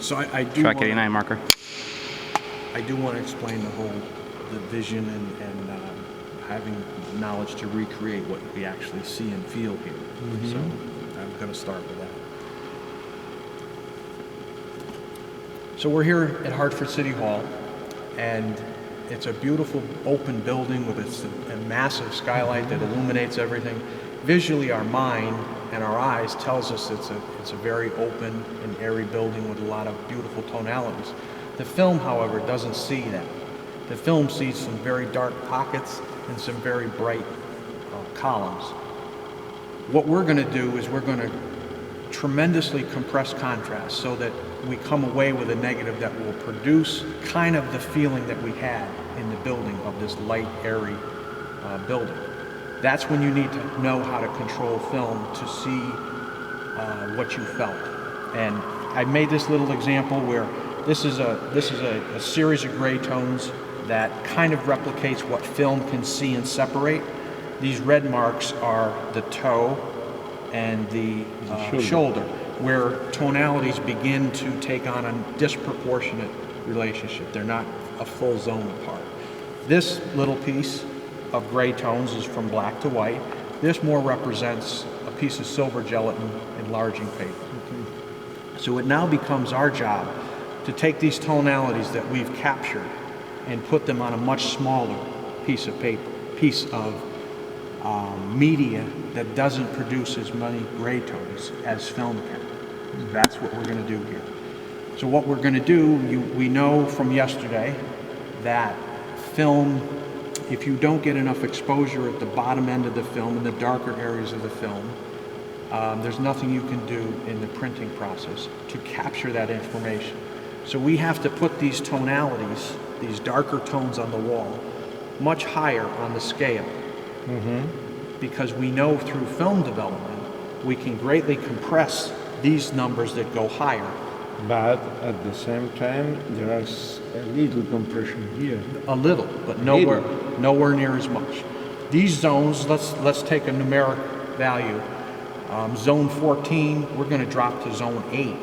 So I do Track want 89 marker. to explain the vision and having knowledge to recreate what we actually see and feel here. So I'm going to start with that. So we're here at Hartford City Hall, and it's a beautiful open building with a massive skylight that illuminates everything. Visually, our mind and our eyes tells us it's a very open and airy building with a lot of beautiful tonalities. The film, however, doesn't see that. The film sees some very dark pockets and some very bright columns. What we're going to do is we're going to tremendously compress contrast so that we come away with a negative that will produce kind of the feeling that we had in the building of this light, airy building. That's when you need to know how to control film to see what you felt. And I made this little example where this is a series of gray tones that kind of replicates what film can see and separate. These red marks are the toe and the shoulder, where tonalities begin to take on a disproportionate relationship. They're not a full zone apart. This little piece of gray tones is from black to white. This more represents a piece of silver gelatin enlarging paper. So it now becomes our job to take these tonalities that we've captured and put them on a much smaller piece of paper, piece of media that doesn't produce as many gray tones as film can. That's what we're going to do here. So what we're going to do, we know from yesterday that film, if you don't get enough exposure at the bottom end of the film, in the darker areas of the film, there's nothing you can do in the printing process to capture that information. So we have to put these tonalities, these darker tones on the wall, much higher on the scale. Because we know through film development, we can greatly compress these numbers that go higher. But at the same time, there is a little compression here. A little, but nowhere near as much. These zones, let's take a numeric value. Zone 14, we're going to drop to zone 8.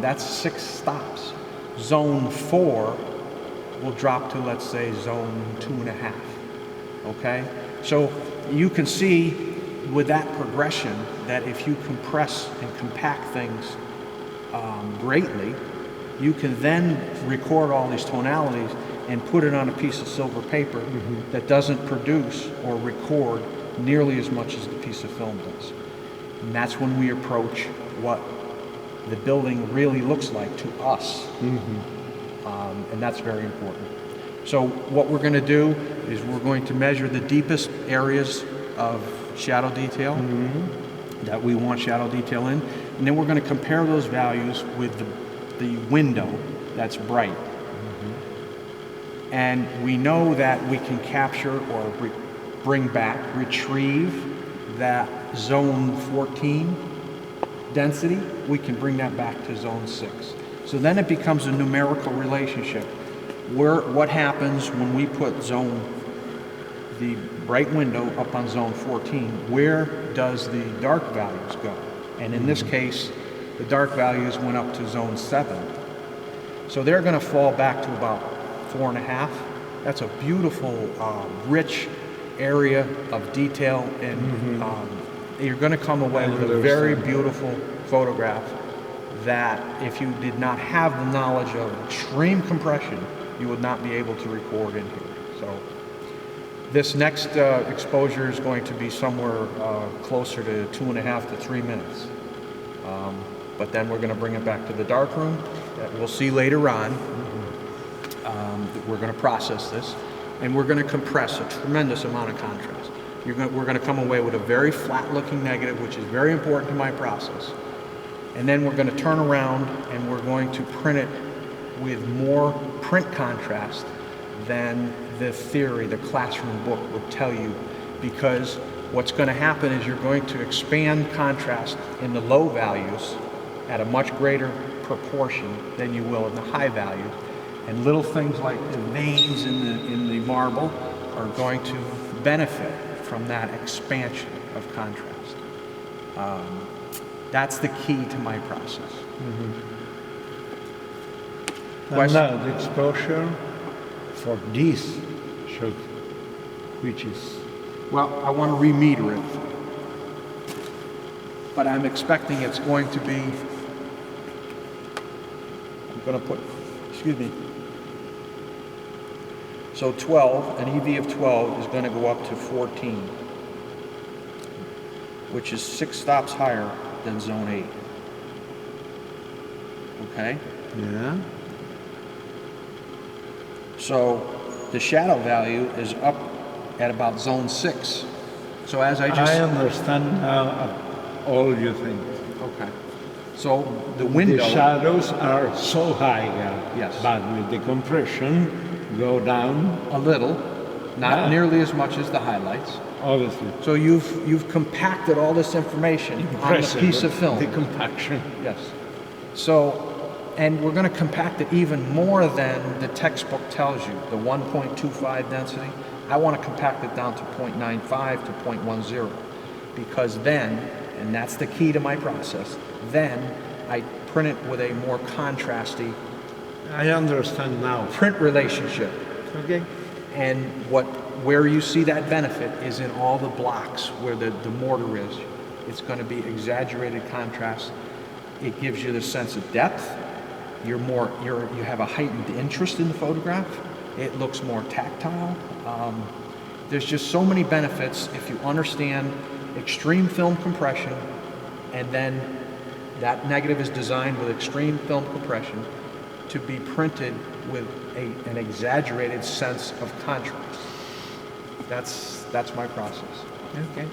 That's 6 stops. Zone 4 will drop to, let's say, zone 2.5. Okay? So you can see with that progression that if you compress and compact things greatly, you can then record all these tonalities and put it on a piece of silver paper that doesn't produce or record nearly as much as the piece of film does. And that's when we approach what the building really looks like to us. And that's very important. So what we're going to do is we're going to measure the deepest areas of shadow detail that we want shadow detail in, and then we're going to compare those values with the window that's bright. And we know that we can capture or bring back, retrieve that zone 14 density. We can bring that back to zone 6. So then it becomes a numerical relationship. What happens when we put the bright window up on zone 14, where does the dark values go? And in this case, the dark values went up to zone 7. So they're going to fall back to about 4.5. That's a beautiful, rich area of detail, and you're going to come away with a very beautiful photograph that if you did not have the knowledge of extreme compression, you would not be able to record in here. So this next exposure is going to be somewhere closer to 2.5 to 3 minutes. But then we're going to bring it back to the darkroom that we'll see later on. We're going to process this, and we're going to compress a tremendous amount of contrast. We're going to come away with a very flat-looking negative, which is very important to my process. And then we're going to turn around and we're going to print it with more print contrast than the theory, the classroom book would tell you, because what's going to happen is you're going to expand contrast in the low values at a much greater proportion than you will in the high values. And little things like the veins in the marble are going to benefit from that expansion of contrast. That's the key to my process. And Question? now the exposure for this shot, which is Well, I want to remeter it. But I'm expecting it's going to be, I'm going to put, excuse me. So 12, an EV of 12 is going to go up to 14, which is 6 stops higher than zone 8. Okay? yeah. So the shadow value is up at about zone 6. So as I just... I understand now all you think. Okay. So the window... The shadows are so high now. Yes. But with the compression, go down, A little, not Yeah. nearly as much as the highlights. obviously. So you've compacted all this information on a piece of film. The compaction. Yes. So, and we're going to compact it even more than the textbook tells you, the 1.25 density. I want to compact it down to 0.95 to 0.10, because then, and that's the key to my process, then I print it with a more contrasty I understand now. print relationship. Okay. And where you see that benefit is in all the blocks where the mortar is. It's going to be exaggerated contrast. It gives you the sense of depth. You have a heightened interest in the photograph. It looks more tactile. There's just so many benefits if you understand extreme film compression, and then that negative is designed with extreme film compression to be printed with an exaggerated sense of contrast. That's my process. Okay.